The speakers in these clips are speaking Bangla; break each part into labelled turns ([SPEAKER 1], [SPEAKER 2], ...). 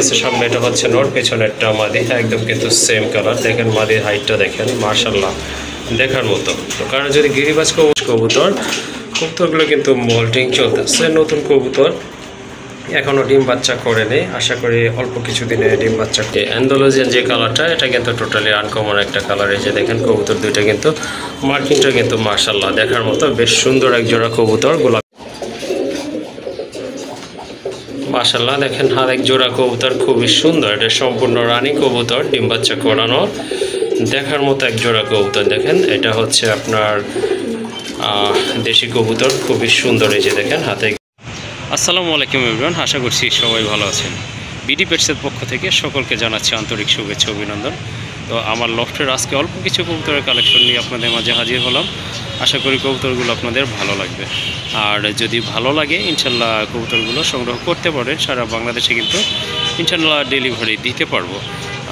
[SPEAKER 1] দেখতেছে সামনে এটা হচ্ছে নর, পেছনেরটা মাদি, একদম কিন্তু সেম কালার। দেখেন মাদির হাইটটা দেখেন, মাশাআল্লাহ দেখার মতো। তো কারণ যদি গিরিবাজ কবুতরগুলো কিন্তু মোল্টিং চলতেছে, নতুন কবুতর এখনও ডিম বাচ্চা করে নেই, আশা করি অল্প কিছুদিনে ডিম বাচ্চা করে। অ্যান্ডালুজিয়ান যে কালারটা, এটা কিন্তু টোটালি আনকমন একটা কালার। এই যে দেখেন কবুতর দুইটা কিন্তু মার্কিংটা কিন্তু মাশাআল্লাহ দেখার মতো, বেশ সুন্দর এক জোড়া কবুতর। গোলাপ মাশাআল্লাহ দেখেন আর এক জোড়া কবুতর খুবই সুন্দর, এটা সম্পূর্ণ রানী কবুতর, ডিম বাচ্চা করানো, দেখার মতো এক জোড়া কবুতর। দেখেন এটা হচ্ছে আপনার দেশি কবুতর, খুবই সুন্দর। এই যে দেখেন হাতে। আসসালামু আলাইকুম এভরিওয়ান, আশা করছি সবাই ভালো আছেন। বিডি পেটসের পক্ষ থেকে সকলকে জানাচ্ছি আন্তরিক শুভেচ্ছা অভিনন্দন। তো আমার লফটের আজকে অল্প কিছু কবুতরের কালেকশন নিয়ে আপনাদের মাঝে হাজির হলাম। আশা করি কবুতরগুলো আপনাদের ভালো লাগবে, আর যদি ভালো লাগে ইনশাল্লাহ কবুতরগুলো সংগ্রহ করতে পারেন। সারা বাংলাদেশে কিন্তু ইনশাল্লাহ ডেলিভারি দিতে পারবো।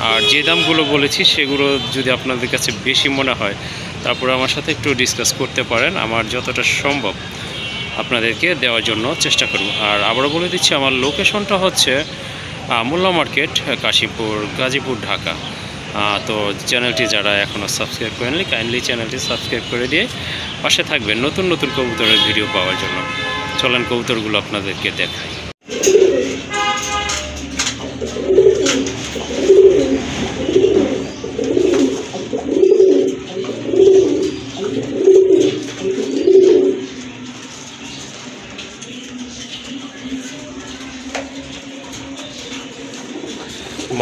[SPEAKER 1] আর যে দামগুলো বলেছি সেগুলো যদি আপনাদের কাছে বেশি মনে হয়, তারপরে আমার সাথে একটু ডিসকাস করতে পারেন, আমার যতটা সম্ভব আপনাদেরকে দেওয়ার জন্য চেষ্টা করব। আর আবারও বলে দিচ্ছি, আমার লোকেশনটা হচ্ছে মোল্লা মার্কেট, কাশীপুর, গাজীপুর, ঢাকা। তো চ্যানেলটি যারা এখনও সাবস্ক্রাইব করেননি, কাইন্ডলি চ্যানেলটি সাবস্ক্রাইব করে দিয়ে পাশে থাকবেন নতুন নতুন কবুতরের ভিডিও পাওয়ার জন্য। চলেন কবুতরগুলো আপনাদেরকে দেখাই।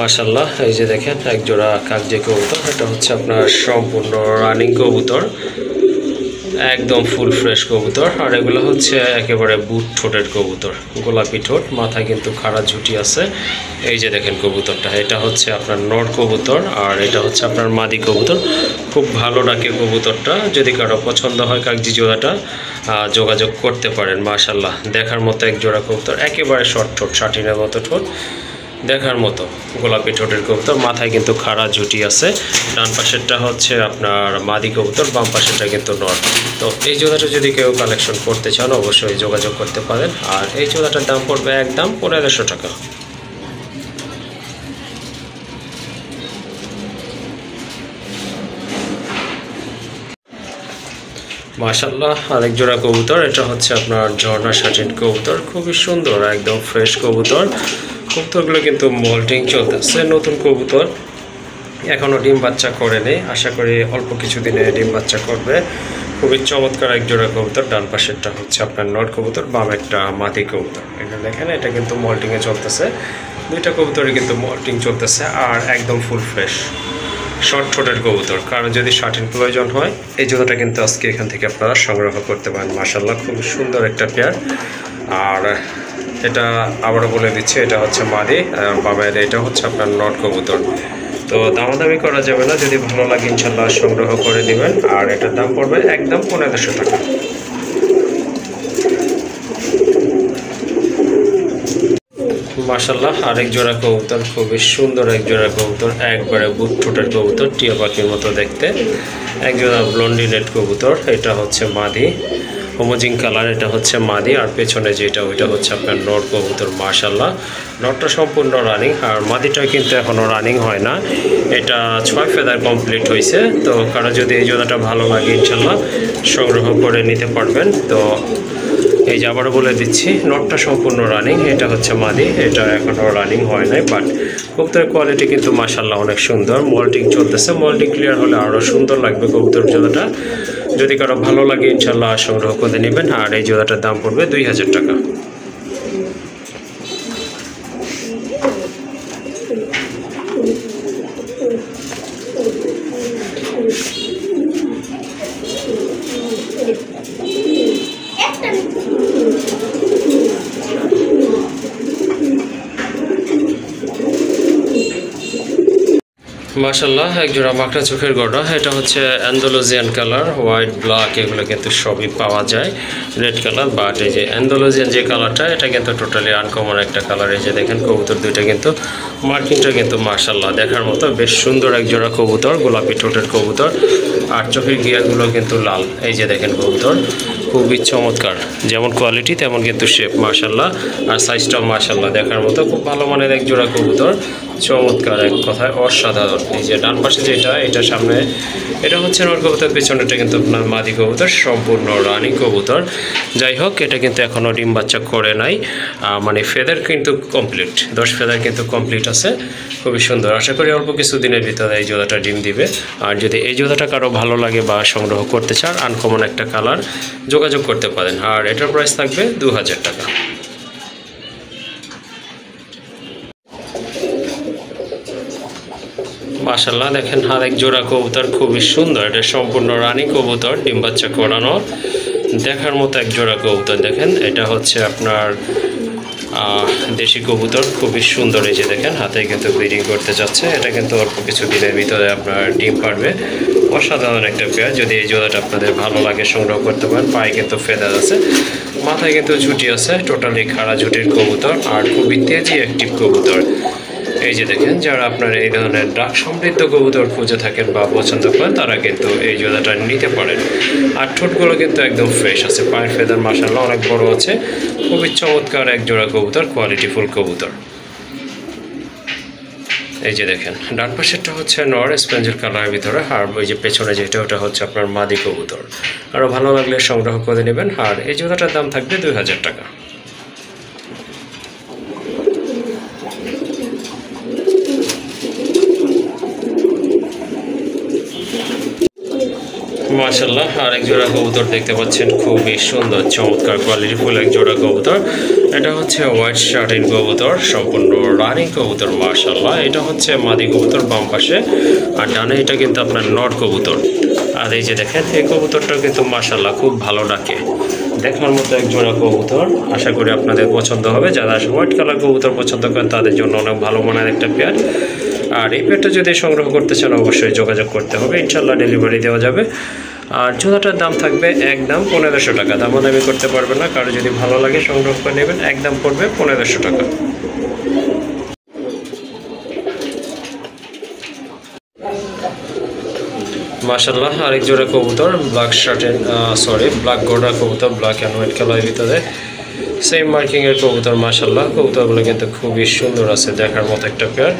[SPEAKER 1] মাশাআল্লাহ এই যে দেখেন এক জোড়া কাকজে কবুতর, এটা হচ্ছে আপনার সম্পূর্ণ রানিং কবুতর, একদম ফুল ফ্রেশ কবুতর। আর এগুলো হচ্ছে একেবারে বুট ঠোঁটের কবুতর, গোলাপি ঠোঁট, মাথায় কিন্তু খাড়া ঝুটি আছে। এই যে দেখেন কবুতরটা, এটা হচ্ছে আপনার নর কবুতর, আর এটা হচ্ছে আপনার মাদি কবুতর। খুব ভালো ডাকে কবুতরটা, যদি কারো পছন্দ হয় কাকজি জোড়াটা যোগাযোগ করতে পারেন। মাশাআল্লাহ দেখার মতো এক জোড়া কবুতর, একেবারে শর্ট ঠোঁট, শাটিনের মতো ঠোঁট, দেখার মতো গোলাপি ঠোঁটের কবুতর, মাথায় কিন্তু খাড়া ঝুটি আছে। ডান পাশেরটা হচ্ছে আপনার মাদি কবুতর, বাম পাশেরটা কিন্তু নর। তো এই জোড়াটা যদি কেউ কালেকশন করতে চান অবশ্যই যোগাযোগ করতে পারেন। আর এই জোড়াটার দাম পড়বে একদম 1500 টাকা। মাশাআল্লাহ আরেক জোড়া কবুতর, এটা হচ্ছে আপনার ঝর্ণা শাটিন কবুতর, খুবই সুন্দর একদম ফ্রেশ কবুতর। কবুতরগুলো কিন্তু মোল্টিং চলতেছে, নতুন কবুতর এখনও ডিম বাচ্চা করে নেই, আশা করি অল্প কিছুদিনে ডিম বাচ্চা করবে। খুবই চমৎকার এক জোড়া কবুতর। ডান পাশেরটা হচ্ছে আপনার নর কবুতর, বাম একটা মাদি কবুতর। এটা দেখেন এটা কিন্তু মোল্টিংয়ে চলতেছে, দুইটা কবুতরই কিন্তু মোল্টিং চলতেছে, আর একদম ফুল ফ্রেশ শর্ট ঠোঁটের কবুতর। কারণ যদি শাটিন প্রয়োজন হয় এই জোড়াটা কিন্তু আজকে এখান থেকে আপনারা সংগ্রহ করতে পারেন। মাশাআল্লাহ খুব সুন্দর একটা পেয়ার। আর এটা আবারও বলে দিচ্ছি, এটা হচ্ছে মাদি, বাবার এটা হচ্ছে আপনার নট কবুতর। তো দামাদামি করা যাবে না, যদি ভালো লাগে ইনশাল্লাহ সংগ্রহ করে নেবেন। আর এটার দাম পড়বে একদম 1500 টাকা। মাশাআল্লাহ আরেক জোড়া কবুতর, খুবই সুন্দর এক জোড়া কবুতর, একবারে বুট ঠোঁটের কবুতর, টিয়া পাখির মতো দেখতে। এক জোড়া ব্লন্ডিনেট কবুতর, এটা হচ্ছে মাদি, হোমোজিং কালার, এটা হচ্ছে মাদি। আর পেছনে যেটা ওইটা হচ্ছে আপনার নর কবুতর। মাশাআল্লাহ নরটা সম্পূর্ণ রানিং, আর মাদিটা কিন্তু এখনও রানিং হয় না, এটা 6 ফেদার কমপ্লিট হয়েছে। তো কারো যদি এই জোড়াটা ভালো লাগে ইনশাল্লাহ সংগ্রহ করে নিতে পারবেন। তো এই যে আবারও বলে দিচ্ছি, নটটা সম্পূর্ণ রানিং, এটা হচ্ছে মাদি, এটা এখনও রানিং হয় নাই, বাট কবুতরের কোয়ালিটি কিন্তু মাশাআল্লাহ অনেক সুন্দর। মোল্টিং চলতেছে, মোল্টিং ক্লিয়ার হলে আরও সুন্দর লাগবে কবুতর জোড়াটা। যদি কারো ভালো লাগে ইনশাল্লাহ সংগ্রহ করে নেবেন। আর এই জোড়াটার দাম পড়বে 2000 টাকা। মাশাআল্লাহ এক জোড়া মাকড়া চোখের গড়া, এটা হচ্ছে অ্যান্ডালুজিয়ান কালার, হোয়াইট ব্ল্যাক এগুলো কিন্তু সবই পাওয়া যায়, রেড কালার। বাট এই যে অ্যান্ডালুজিয়ান যে কালারটা এটা কিন্তু টোটালি আনকমন একটা কালার। এই যে দেখেন কবুতর দুইটা কিন্তু মার্কিংটা কিন্তু মাশাআল্লাহ দেখার মতো বেশ সুন্দর এক জোড়া কবুতর, গোলাপি ঠোঁটের কবুতর, আর চোখের গিয়ারগুলো কিন্তু লাল। এই যে দেখেন কবুতর খুবই চমৎকার, যেমন কোয়ালিটি তেমন কিন্তু শেপ মাশাআল্লাহ, আর সাইজটাও মাশাআল্লাহ দেখার মতো খুব ভালো মানের এক জোড়া কবুতর, চমৎকার এক কথায় অসাধারণ। এই যে ডান পাশে যেটা, এটা সামনে এটা হচ্ছে নর কবুতর, পেছনেটা কিন্তু আপনার মাদি কবুতর, সম্পূর্ণ রানী কবুতর। যাই হোক এটা কিন্তু এখনও ডিম বাচ্চা করে নাই, মানে ফেদার কিন্তু কমপ্লিট, 10 ফেদার কিন্তু কমপ্লিট আছে, খুবই সুন্দর। আশা করি অল্প কিছু দিনের ভিতরে এই জোড়াটা ডিম দিবে। আর যদি এই জোড়াটা কারো ভালো লাগে বা সংগ্রহ করতে চান, আনকমন একটা কালার, যোগাযোগ করতে পারেন। আর এটার প্রাইস থাকবে 2000 টাকা। মাশাআল্লাহ দেখেন আরেক জোড়া কবুতর খুবই সুন্দর, এটা সম্পূর্ণ রানী কবুতর, ডিম বাচ্চা করানো দেখার মতো এক জোড়া কবুতর। দেখেন এটা হচ্ছে আপনার দেশি কবুতর, খুবই সুন্দর। এই যে দেখেন হাতে কিন্তু ব্রিডিং করতে যাচ্ছে, এটা কিন্তু অল্প কিছু দিনের ভিতরে আপনার ডিম পারবে। অসাধারণ একটা পেয়ার, যদি এই জোড়াটা আপনাদের ভালো লাগে সংগ্রহ করতে পারেন। পায়ে কিন্তু ফেদার আছে, মাথায় কিন্তু ঝুঁটি আছে, টোটালি খাড়া ঝুটির কবুতর, আর খুবই তেজি অ্যাক্টিভ কবুতর। এই যে দেখেন যারা আপনার এই ধরনের ডাক সমৃদ্ধ কবুতর খুঁজে থাকেন বা পছন্দ করেন, তারা কিন্তু এই জোড়াটা নিতে পারেন। আর ঠোঁটগুলো কিন্তু একদম ফ্রেশ আছে, পায়ের ফেদার মাশাআল্লাহ অনেক বড় আছে, খুবই চমৎকার এক জোড়া কবুতর, কোয়ালিটিফুল কবুতর। এই যে দেখেন ডান পাশেরটা হচ্ছে নর স্পেঞ্জেল কালারের ভিতরে, আর ওই যে পেছনে যেটা ওটা হচ্ছে আপনার মাদি কবুতর। আরও ভালো লাগলে সংগ্রহ করে নেবেন। আর এই জোড়াটার দাম থাকবে 2000 টাকা। মাশাআল্লাহ আরেক জোড়া কবুতর দেখতে পাচ্ছেন, খুবই সুন্দর চমৎকার কোয়ালিটিফুল এক জোড়া কবুতর। এটা হচ্ছে হোয়াইট শার্টিন কবুতর, সম্পূর্ণ রানী কবুতর মাশাআল্লাহ। এটা হচ্ছে মাদি কবুতর বাম পাশে, আর ডানে এটা কিন্তু আপনার নর কবুতর। আর এই যে দেখেন এই কবুতরটাও কিন্তু মাশাআল্লাহ খুব ভালো ডাকে, দেখার মতো এক জোড়া কবুতর। আশা করি আপনাদের পছন্দ হবে, যারা হোয়াইট কালার কবুতর পছন্দ করেন তাদের জন্য অনেক ভালো মানের একটা পেয়ার। আর এই পেয়ারটা যদি সংগ্রহ করতে চান অবশ্যই যোগাযোগ করতে হবে, ইনশাল্লাহ ডেলিভারি দেওয়া যাবে। আর জোড়াটার দাম থাকবে একদম 1500 টাকা, দামাদামি করতে পারবেন না। কারো যদি ভালো লাগে সংগ্রহ করে নেবেন, একদম পড়বে 1500 টাকা। মাশাআল্লাহ আরেক জোড়া কবুতর, ব্ল্যাক শার্টেন ব্ল্যাক গোল্ডা কবুতর, ব্ল্যাক অ্যান্ড হোয়াইট কালারের ভিতরে, সেম মার্কিংয়ের কবুতর মাশাআল্লাহ। কবুতরগুলো কিন্তু খুবই সুন্দর আছে, দেখার মতো একটা পেয়ার।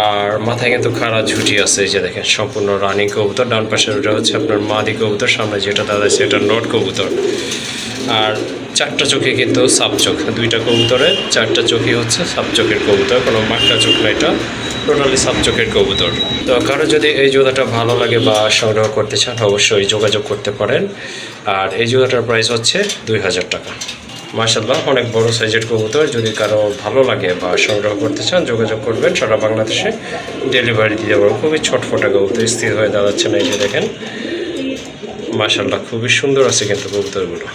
[SPEAKER 1] আর মাথায় কিন্তু খাড়া ঝুঁটি আছে, এই যে দেখেন সম্পূর্ণ রানিং কবুতর। ডান পাশের ওটা হচ্ছে আপনার মাদি কবুতর, সামনে যেটা দাঁড়াচ্ছে এটা নট কবুতর। আর চারটা চোখে কিন্তু সাপ চোখ, দুইটা কবুতরের চারটা চোখই হচ্ছে সাপ চোখের কবুতর, কোনো মাকড়া চোখ না, এটা টোটালি সাপ চোখের কবুতর। তো কারো যদি এই জোড়াটা ভালো লাগে বা সংগ্রহ করতে চান অবশ্যই যোগাযোগ করতে পারেন। আর এই জোড়াটার প্রাইস হচ্ছে 2000 টাকা। মাশাআল্লাহ অনেক বড় সাইজের কবুতর, যদি কারো ভালো লাগে বা সংগ্রহ করতে চান যোগাযোগ করবেন, সারা বাংলাদেশে ডেলিভারি দিতে পারবো। খুবই ছটফটা কবুতর, স্থির হয়ে দাঁড়াচ্ছে না, এই যে দেখেন মাশাআল্লাহ খুবই সুন্দর আছে কিন্তু কবুতরগুলো।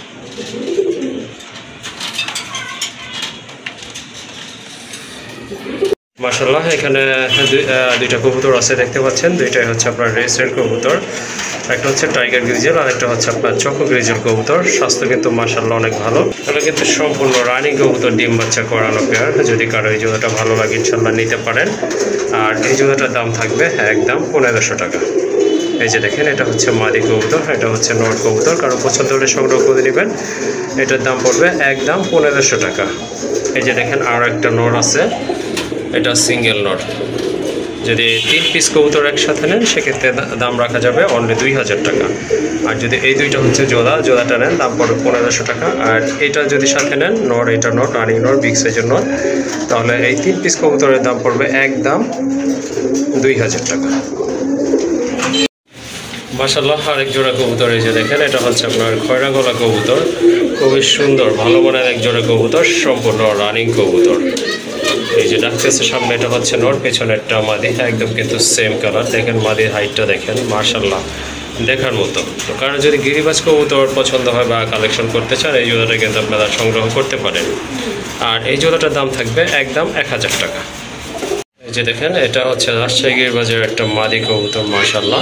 [SPEAKER 1] মাশাআল্লাহ এখানে দুইটা কবুতর আছে দেখতে পাচ্ছেন, দুইটাই হচ্ছে আপনার রেসের কবুতর। একটা হচ্ছে টাইগার গ্রিজেল আর একটা হচ্ছে আপনার চকো গ্রিজেল কবুতর। স্বাস্থ্য কিন্তু মাশাআল্লাহ অনেক ভালো, এটা কিন্তু সম্পূর্ণ রানিং কবুতর, ডিম বাচ্চা করানো পেয়ার। যদি কারো এই জোড়াটা ভালো লাগে ইনশাল্লাহ নিতে পারেন। আর এই জোড়াটার দাম থাকবে একদম 1500 টাকা। এই যে দেখেন এটা হচ্ছে মাদি কবুতর, এটা হচ্ছে নর কবুতর, কারো পছন্দ হলে সংগ্রহ করে নেবেন। এটার দাম পড়বে একদম 1500 টাকা। এই যে দেখেন আর একটা নর আছে, এটা সিঙ্গেল নর। যদি 3 পিস কবুতর একসাথে নেন সেক্ষেত্রে দাম রাখা যাবে অনলি 2000 টাকা। আর যদি এই দুইটা হচ্ছে জোড়াটা নেন দাম পড়বে 1500 টাকা। আর এটা যদি সাথে নেন নর, এটা নর রানিং নর, বিগ সাইজের নর, তাহলে এই 3 পিস কবুতরের দাম পড়বে একদম 2000 টাকা। মাশাআল্লাহ আরেক জোড়া কবুতর, এই যে দেখেন এটা হচ্ছে আপনার খয়রা গলা কবুতর, খুবই সুন্দর ভালো মানের এক জোড়া কবুতর, সম্পূর্ণ রানিং কবুতর। এই যে ডাকতেছে সামনে এটা হচ্ছে নর, পেছনেরটা মাদি, একদম কিন্তু সেম কালার। দেখেন মাদির হাইটটা দেখেন মাশাআল্লাহ দেখার মতো। তো কারণ যদি গিরিবাজ কবুতর পছন্দ হয় বা কালেকশন করতে চান এই জোড়াটা কিন্তু আপনারা সংগ্রহ করতে পারেন। আর এই জোড়াটার দাম থাকবে একদম 1000 টাকা। এই যে যে দেখেন এটা হচ্ছে রাজশাহী বাজারের একটা মাদি কবুতর, মাশাআল্লাহ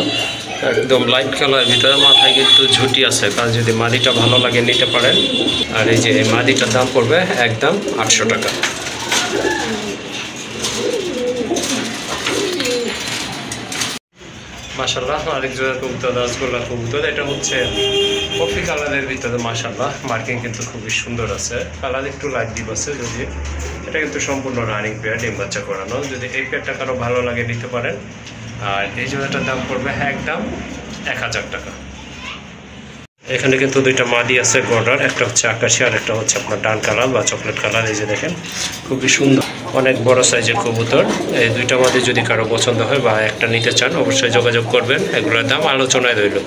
[SPEAKER 1] একদম লাইট কালার ভিতরে, মাথায় কিন্তু ঝুঁটি আছে, কারণ যদি মাদিটা ভালো লাগে নিতে পারেন। আর এই যে এই মাদিটার দাম পড়বে একদম 800 টাকা। মাশাআল্লাহ আরেক জোড়া কবুতর, রসগোল্লা কবুতর। এটা হচ্ছে কফি কালারের ভিতরে, মাশাআল্লাহ মার্কিং কিন্তু খুবই সুন্দর আছে, কালার একটু লাইট ডিপ আছে। যদি এটা কিন্তু সম্পূর্ণ রানিং পেয়ার, ডিম বাচ্চা করানো। যদি এই পেয়ারটা কারো ভালো লাগে নিতে পারেন। আর এই জোড়াটার দাম পড়বে একদম 1000 টাকা। এখানে কিন্তু দুইটা মাদি আছে গর্ডার, একটা হচ্ছে আকাশি আর একটা হচ্ছে আপনার ডান কালার বা চকলেট কালার। এই যে দেখেন খুবই সুন্দর, অনেক বড় সাইজের কবুতর। এই দুইটা মাদি যদি কারো পছন্দ হয় বা একটা নিতে চান অবশ্যই যোগাযোগ করবেন, এগুলোর দাম আলোচনায় রইল।